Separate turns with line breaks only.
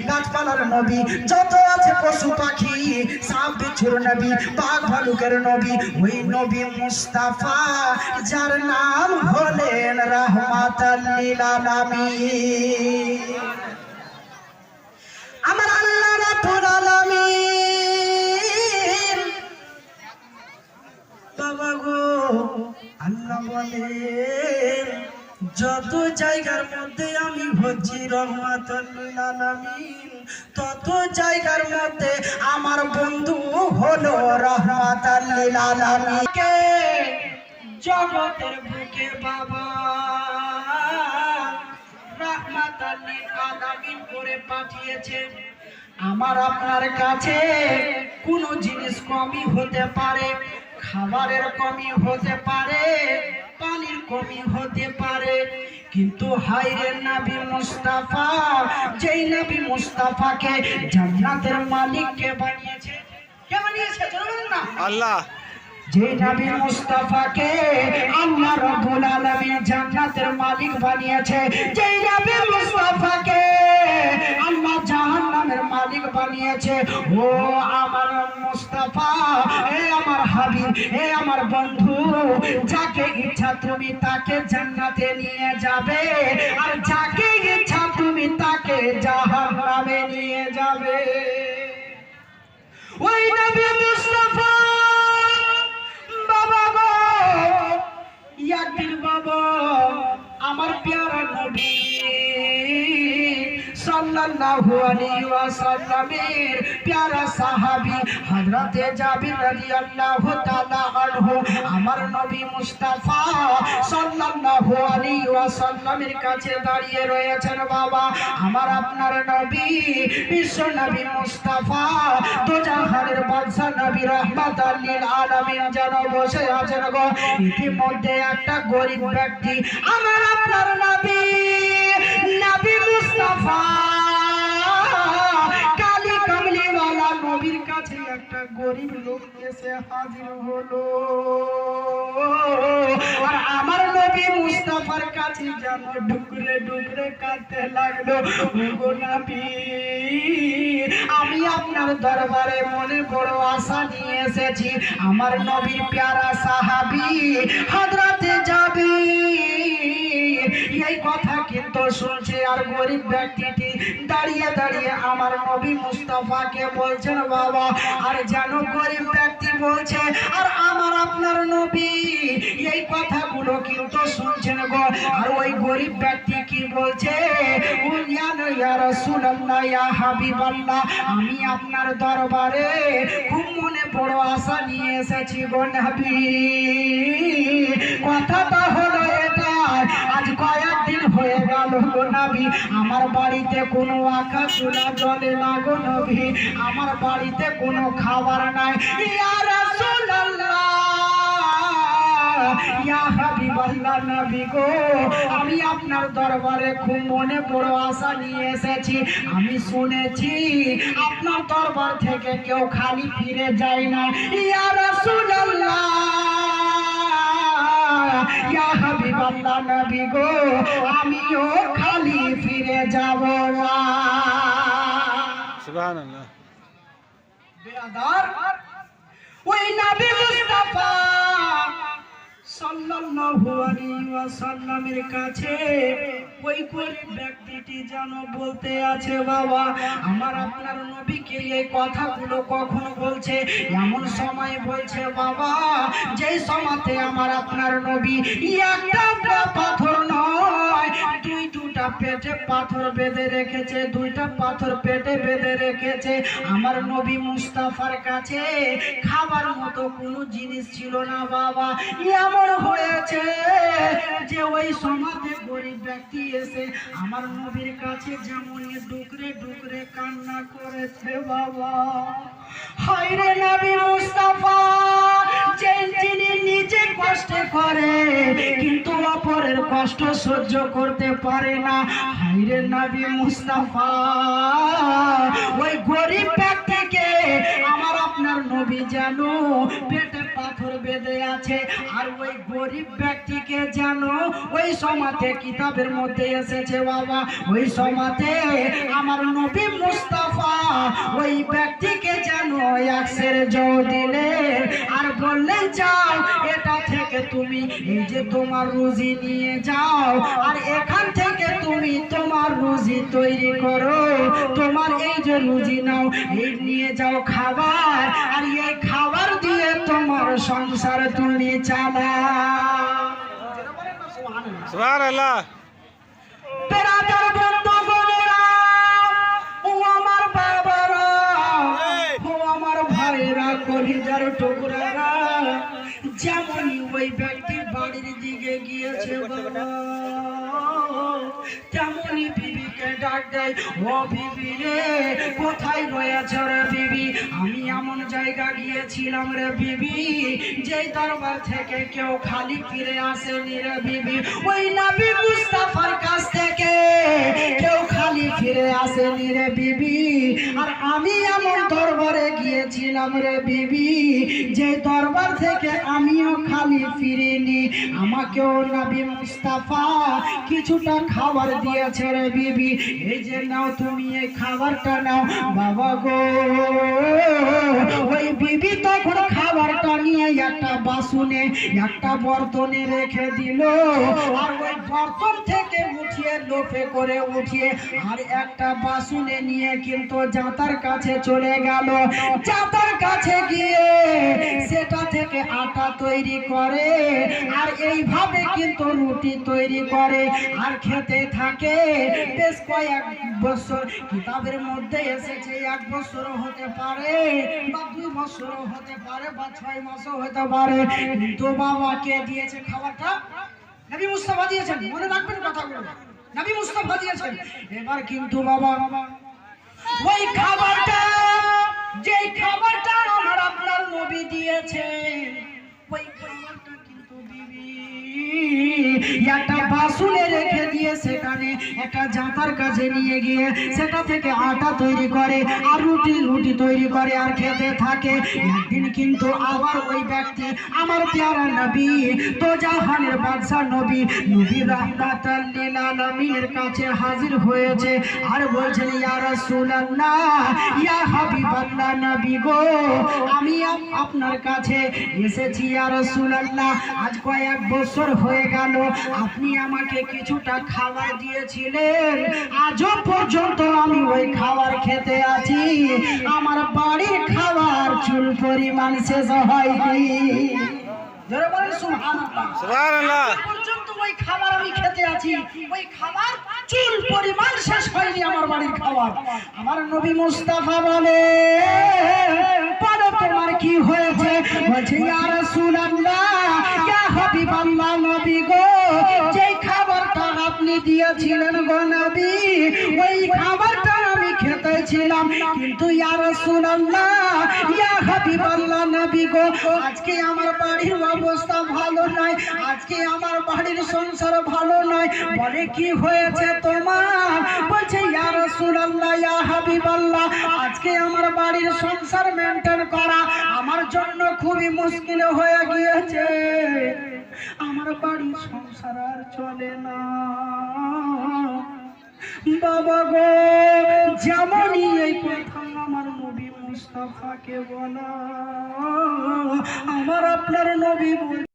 গাছপালার নবী, যত আছে পশু পাখি সাপ বিচ্ছুর নবী, বাঘ ভালুকের নবী, ওই নবী মুস্তাফা যার নাম হলেন রাহমাতাল লিল আলামিন। আমার আল্লাহ রাব্বুল আলামিন বাবা গো, আল্লাহ বলেন যত জায়গার মধ্যে আমি হচ্ছি রাহমাতাল লিল আলামিন, তত জায়গার মধ্যে আমার বন্ধু হলো রাহমাতাল লিল আলামিন। কে জগতের বুকে বাবা রাহমাতাল লিল আলামিন করে পাঠিয়েছে। আমার আপনার কাছে কোনো জিনিস কমই হতে পারে, খাবারের কমি হতে পারে, পানির কমি হতে পারে, কিন্তু হায়রে নবী মুস্তাফা, যেই নবী মুস্তাফাকে জান্নাতের মালিক কে বানিয়েছে? কে বানিয়েছে? বলুন না।
আল্লাহ।
যে নবী মুস্তাফাকে আল্লাহ রাব্বুল আলামিন জান্নাতের মালিক বানিয়েছে, যেই নবী মুস্তাফাকে আল্লাহ জাহান্নামের মালিক বানিয়েছে, ও আমার মুস্তাফা, হে আমার হাবিব, হে আমার বন্ধু, যাকে ইচ্ছা তুমি তাকে জান্নাতে নিয়ে যাবে, আর যাকে ইচ্ছা তুমি তাকে জাহান্নামে নিয়ে যাবে। ওই নবী মুস্তাফা বাবা গো, ইয়াকির বাবা, আমার প্যারা নবী সাল্লাল্লাহু আলাইহি ওয়াসাল্লামের প্যারা সাহাবী হযরতে জাবির রাদিয়াল্লাহু তাআলা আনহু আমার নবী মুস্তাফা সাল্লাল্লাহু আলাইহি ওয়াসাল্লামের কাছে দাঁড়িয়ে রয়েছেন। বাবা, আমার আপনার নবী বিশ্ব নবী মুস্তাফা দোজাহানের বাদশা নবী রাহমাতাল লিল আলামিন যেন বসে আছেন গো। ইতিমধ্যে একটা গরিব ব্যক্তি আমার আপনার নবী নবী মুস্তাফা কালী কামলিওয়ালা নবীর কাছে একটা গরিব লোক এসে হাজির হলো, আর আমার নবী মুস্তাফার কাছে যেন ডুকরে ডুকরে কাঁদতে লাগলো। গো নবী, আমি আপনার দরবারে মনে বড় আশা নিয়ে এসেছি। আমার নবীর প্যারা সাহাবী হযরতে জাবির এই কথা কিন্তু শুনছে, আর গরিব ব্যক্তিটি দাঁড়িয়ে দাঁড়িয়ে আমার নবী মুস্তাফাকে বলছেন বাবা, আর যেন গরিব ব্যক্তি বলছে আর আমার আপনার নবী এই কথাগুলো কিন্তু শুনছেন গো। আর ওই গরিব ব্যক্তি কি বলছে? ইয়া রাসূলুল্লাহ, ইয়া হাবিবাল্লাহ, আমি আপনার দরবারে খুব মনে বড় আশা নিয়ে এসেছি গো নবী। কথাটা হলো এটা, আজ কয়েকদিন হয়ে গেল গো নবী, আমার বাড়িতে কোনো আঁকা চুলা জ্বলে না গো নবী, আমার বাড়িতে কোনো খাবার নাই। ইয়া রাসূলুল্লাহ, ইয়া হাবিবাল্লাহ নবী গো, আমি আপনার দরবারে খুব মনে বড় আশা নিয়ে এসেছি। আমি শুনেছি আপনার দরবার থেকে কেউ খালি ফিরে যায় না। ইয়া রাসূলুল্লাহ, ইয়া হাবিবাল্লাহ নবী গো, আমিও খালি ফিরে যাব না।
সুবহানাল্লাহ।
বিরাদার, ওই নবী মুস্তাফা সাল্লাল্লাহু আলাইহি ওয়াসাল্লামের কাছে ওই গরিব ব্যক্তিটি যেন বলতে আছে বাবা, আমার আপনার নবীকে এই কথাগুলো কখন বলছে? এমন সময় বলছে বাবা, যেই সময়তে আমার আপনার নবী একটা পাথর নয়, দুইটা পেটে পাথর বেঁধে রেখেছে, দুইটা পাথর পেটে বেঁধে রেখেছে। আমার নবী মুস্তাফার কাছে খাবার মতো কোনো জিনিস ছিল না বাবা। এমন হয়েছে যে ওই সমাজে গরিব ব্যক্তি এসে আমার নবীর কাছে যেমন ডুকরে ডুকরে কান্না করেছে বাবা। হায়রে নবী মুস্তাফা, যিনি নিজে কষ্ট করে কিন্তু অপরের কষ্ট সহ্য করতে পারে না, হায়রে নবী মুস্তাফা, ওই গরিব ব্যক্তিকে আমার আপনার নবী যেন পেটে পাথর বেঁধে আছে। আর ওই গরিব ব্যক্তিকে যেন ওই সমাতে কিতাবের মধ্যে এসেছে বাবা, ওই সমাতে আমার নবী মুস্তাফা ওই ব্যক্তিকে যেন একশের জল দিলেন আর বললেন যাও এটা থেকে তুমি এই যে তোমার রুজি নিয়ে যাও, আর এখান থেকে তুমি তোমার রুজি তৈরি করো, তোমার এই যে রুজি নাও এই নিয়ে যাও খাবার, আর এই খাবার দিয়ে তোমার সংসার তুমি চালাও।
সুবহানাল্লাহ।
বেরাদার বন্ধুগণেরা, ও আমার বাবারা, ও আমার ভাইরা, কলিজার টুকরারা, যেমনই ওই ব্যক্তি বাড়ির দিকে গিয়েছে বাবা, তেমনই বিবিকে ডাক দেয়, ও বিবি রে কোথায় রয়েছ রে বিবি, আমি এমন জায়গা গিয়েছিলাম রে বিবি যেই দরবার থেকে কেউ খালি ফিরে আসেনি রে বিবি, ওই নবী মুস্তাফার কাছ থেকে কেউ খালি ফিরে আসেনি রে বিবি, আর আমি এমন দরবারে গিয়েছিলাম রে বিবি যে দরবার থেকে আমিও খালি ফিরিনি, আমাকেও নবী মুস্তাফা কিছুটা খাবার দিয়েছে রে বিবি, এই যে নাও তুমি এই খাবারটা নাও বাবা গো। ওই বিবি তখন খাবারটা নিয়ে একটা বাসনে একটা বর্তনে রেখে দিল, আর ওই বর্তন থেকে উঠিয়ে লোফে করে উঠিয়ে আর একটা বাসনে নিয়ে কিন্তু জাতার কাছে চলে গেল, জাতার কাছে গিয়ে সেটা থেকে আটা তৈরি করে আর এইভাবে কিন্তু রুটি তৈরি করে আর খেতে থাকে বেশ কয়েক বছর। কিতাবের মধ্যে এসেছে 1 বছর হতে পারে বা 2 বছর হতে পারে বা 6 মাসও হতে পারে, কিন্তু বাবাকে দিয়েছে খাবারটা নবী মুস্তাফা দিয়েছেন, মনে রাখবেন কথাগুলো, নবী মুস্তাফা দিয়েছেন। এবার কিন্তু বাবা ওই খাবারটা, যেই খাবারটা আমার আপনার নবী দিয়েছে, ওই খাবারটা কিন্তু বিবি একটা বাসনে রেখে দিয়ে সেখানে একটা জাতার কাছে নিয়ে গিয়ে সেটা থেকে আটা তৈরি করে আর রুটি তৈরি করে আর খেতে থাকে। একদিন কিন্তু আবার ওই ব্যক্তি আমার প্যারা নবী তো জাহানের বাদশা নবী রাহমাতাল লিল আলামিনের কাছে হাজির হয়েছে আর বলছেন ইয়া রাসূলুল্লাহ, ইয়া হাবিবাল্লাহ নবী গো, আমি আপনার কাছে এসেছি ইয়া রাসূলুল্লাহ, আজ কয়েক বছর হয়ে গেল আপনি আমাকে কিছুটা খাবার দিয়েছিলেন, আজও পর্যন্ত আমি ওই খাবার খেতে আছি, আমার বাড়ির খাবার চুল পরিমাণ শেষ হয়নি। জোরে বলেন সুবহানাল্লাহ।
সুবহানাল্লাহ।
পর্যন্ত ওই খাবার আমি খেতে আছি, ওই খাবার চুল পরিমাণ শেষ হয়নি আমার বাড়ির খাবার। আমার নবী মুস্তাফা বলে তোমার কি হয়েছে? বলছে ইয়া রাসূলুল্লাহ, ইয়া হাবিবাল্লাহ নবী গো, যেই খাবারটা আপনি দিয়েছিলেন গো নবী, ওই খাবারটা আমি খেতেছিলাম, কিন্তু ইয়া রাসূলুল্লাহ, ইয়া হাবিবাল্লাহ নবী গো, আজকে আমার বাড়ির অবস্থা ভালো নয়, আজকে আমার বাড়ির সংসার ভালো নয়। বলে কি হয়েছে তোমার? বলছে ইয়া রাসূলুল্লাহ, ইয়া হাবিবাল্লাহ, আজকে আমার বাড়ির সংসার মেইনটেইন করা আমার জন্য খুবই মুশকিল হয়ে গিয়েছে, আমার বাড়ির সংসার আর চলে না বাবা গো। যেমনই এই কথা আমার নবী মুস্তাফাকে বলা, আমার আপনার নবী